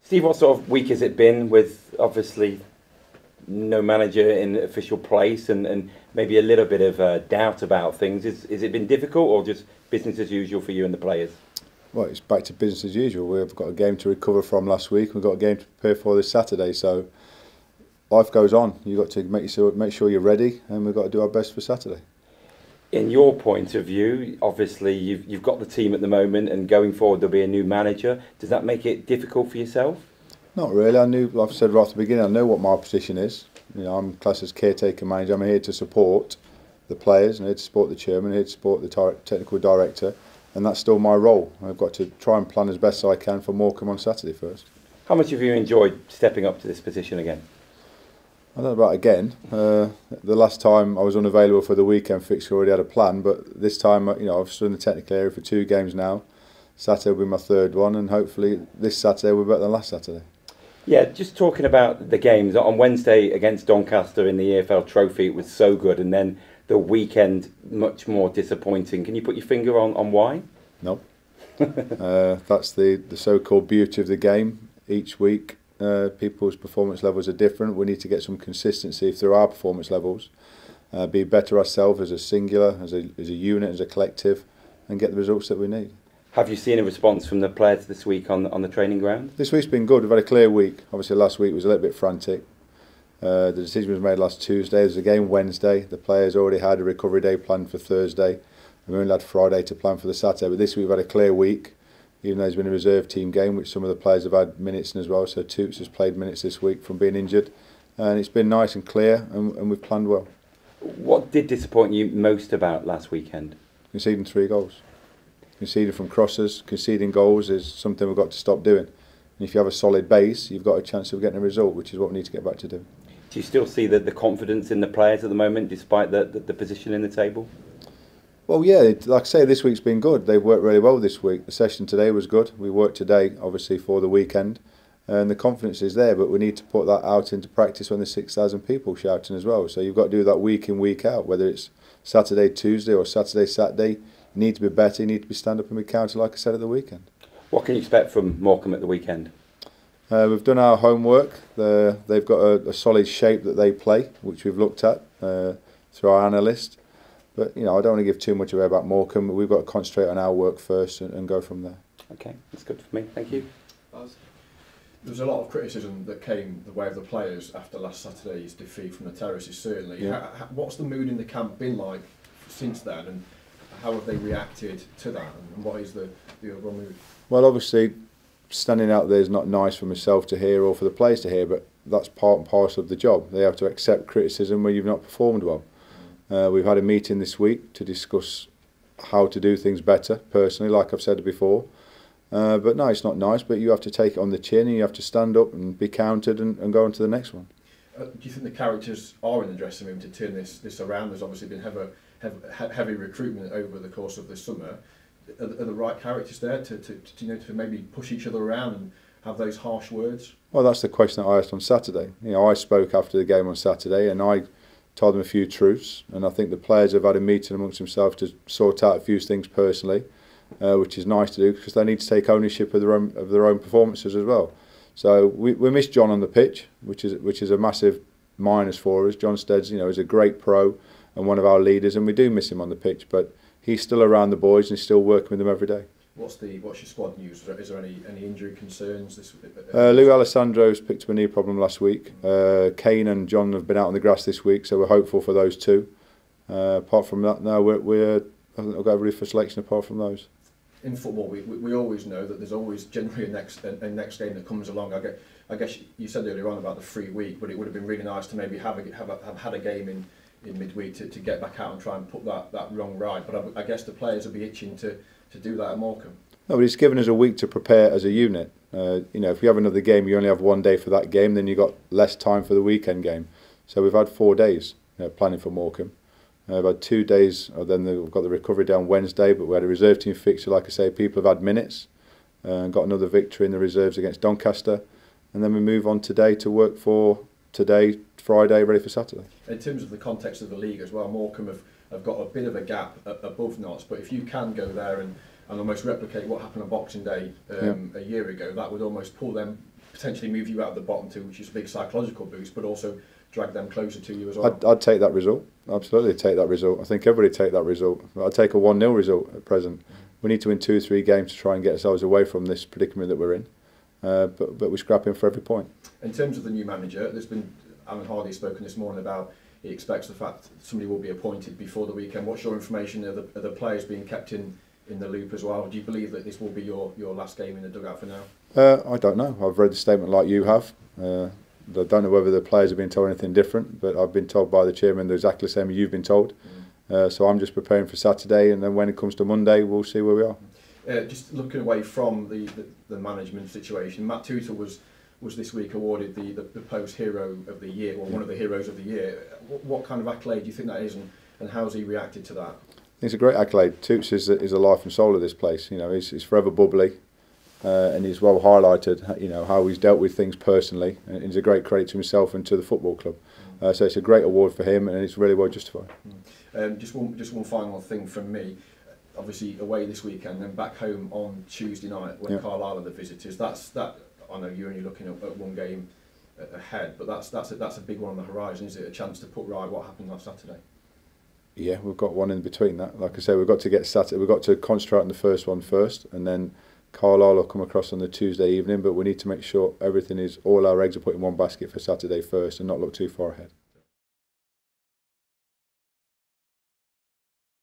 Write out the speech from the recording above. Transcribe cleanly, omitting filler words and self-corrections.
Steve, what sort of week has it been with obviously no manager in official place and maybe a little bit of doubt about things? Is it been difficult or just business as usual for you and the players? Well, it's back to business as usual. We've got a game to recover from last week. We've got a game to prepare for this Saturday. So life goes on. You've got to make sure you're ready, and we've got to do our best for Saturday. In your point of view, obviously you've got the team at the moment, and going forward there'll be a new manager. Does that make it difficult for yourself? Not really. I knew, like I said right at the beginning, I know what my position is. I'm classed as caretaker manager. I'm here to support the players, I'm here to support the chairman, I'm here to support the technical director, and that's still my role. I've got to try and plan as best I can for Morecambe on Saturday first. How much have you enjoyed stepping up to this position again? I don't know about again. The last time I was unavailable for the weekend fixture, I already had a plan, but this time, I've stood in the technical area for 2 games now. Saturday will be my 3rd one, and hopefully this Saturday will be better than last Saturday. Yeah, just talking about the games, on Wednesday against Doncaster in the EFL Trophy, it was so good, and then the weekend much more disappointing. Can you put your finger on why? No. That's the so-called beauty of the game. Each week people's performance levels are different. We need to get some consistency through our performance levels, be better ourselves as a singular, as a unit, as a collective, and get the results that we need. Have you seen a response from the players this week on the training ground? This week's been good. We've had a clear week. Obviously last week was a little bit frantic. The decision was made last Tuesday. There's a game Wednesday. The players already had a recovery day planned for Thursday, and we only had Friday to plan for the Saturday. But this week we've had a clear week, even though there's been a reserve team game, which some of the players have had minutes in as well. So Toots has played minutes this week from being injured, and it's been nice and clear, and we've planned well. What did disappoint you most about last weekend? Conceding 3 goals. Conceding from crosses, conceding goals is something we've got to stop doing. And if you have a solid base, you've got a chance of getting a result, which is what we need to get back to do. Do you still see the confidence in the players at the moment, despite the position in the table? Well, yeah, like I say, this week's been good. They've worked really well this week. The session today was good. We worked today, obviously, for the weekend, and the confidence is there, but we need to put that out into practice when there's 6,000 people shouting as well. So you've got to do that week in, week out, whether it's Saturday, Tuesday or Saturday. You need to be better, you need to be stand up and be counted, like I said, at the weekend. What can you expect from Morecambe at the weekend? We've done our homework. They've got a solid shape that they play, which we've looked at through our analyst. But I don't want to give too much away about Morecambe. We've got to concentrate on our work first and go from there. Okay, that's good for me. Thank you. There was a lot of criticism that came the way of the players after last Saturday's defeat from the Terraces, certainly. Yeah. What's the mood in the camp been like since then, and how have they reacted to that, and what is the overall mood? Well, obviously, standing out there is not nice for myself to hear or for the players to hear, but that's part and parcel of the job. They have to accept criticism when you've not performed well. We've had a meeting this week to discuss how to do things better, personally, like I've said before. But no, it's not nice, but you have to take it on the chin, and you have to stand up and be counted and go on to the next one. Do you think the characters are in the dressing room to turn this around? There's obviously been heavy recruitment over the course of the summer. Are the right characters there to maybe push each other around and have those harsh words? Well, that's the question that I asked on Saturday. I spoke after the game on Saturday, and I told them a few truths, and I think the players have had a meeting amongst themselves to sort out a few things personally, which is nice to do because they need to take ownership of their own performances as well. So we miss John on the pitch, which is a massive minus for us. John Steads, is a great pro and one of our leaders, and we do miss him on the pitch, but he's still around the boys and he's still working with them every day. What's your squad news? Is there any injury concerns this week? Lou Alessandro's picked up a knee problem last week. Kane and John have been out on the grass this week, so we're hopeful for those two. Apart from that, no, I think I've got everybody for selection apart from those. In football, we always know that there's always generally a next game that comes along. I guess you said earlier on about the free week, but it would have been really nice to maybe have had a game in midweek to get back out and try and put that wrong right. But I guess the players will be itching to do that at Morecambe. No, but it's given us a week to prepare as a unit. If we have another game, you only have one day for that game, then you've got less time for the weekend game. So we've had 4 days planning for Morecambe. We've had 2 days, then we've got the recovery day on Wednesday, but we had a reserve team fixture, like I say, people have had minutes, and got another victory in the reserves against Doncaster, and then we move on today to work for today, Friday, ready for Saturday. In terms of the context of the league as well, Morecambe have got a bit of a gap above Notts, but if you can go there and almost replicate what happened on Boxing Day a year ago, that would almost pull them potentially move you out of the bottom two, which is a big psychological boost, but also drag them closer to you as well? I'd take that result. Absolutely take that result. I think everybody take that result. I'd take a 1-0 result at present. We need to win 2 or 3 games to try and get ourselves away from this predicament that we're in. But we're scrapping for every point. In terms of the new manager, there's been Alan Hardy spoken this morning about he expects the fact that somebody will be appointed before the weekend. What's your information? Are the players being kept in the loop as well? Do you believe that this will be your last game in the dugout for now? I don't know. I've read the statement like you have. I don't know whether the players have been told anything different, but I've been told by the chairman exactly the same as you've been told. So I'm just preparing for Saturday, and then when it comes to Monday, we'll see where we are. Just looking away from the management situation, Matt Tootle was this week awarded the Post Hero of the Year, or one of the Heroes of the Year. What kind of accolade do you think that is, and how's he reacted to that? It's a great accolade. Toots is the life and soul of this place. You know, he's forever bubbly, and he's well highlighted. You know how he's dealt with things personally, and it's a great credit to himself and to the football club. So it's a great award for him, and it's really well justified. Just one final thing from me. Obviously away this weekend, then back home on Tuesday night when Carlisle are the visitors. That I know you're only looking at one game ahead, but that's a big one on the horizon. Is it a chance to put right what happened last Saturday? Yeah, we've got one in between that. Like I say, we've got to get Saturday. We've got to concentrate on the first one first, and then Carlisle will come across on the Tuesday evening. But we need to make sure all our eggs are put in one basket for Saturday first, and not look too far ahead.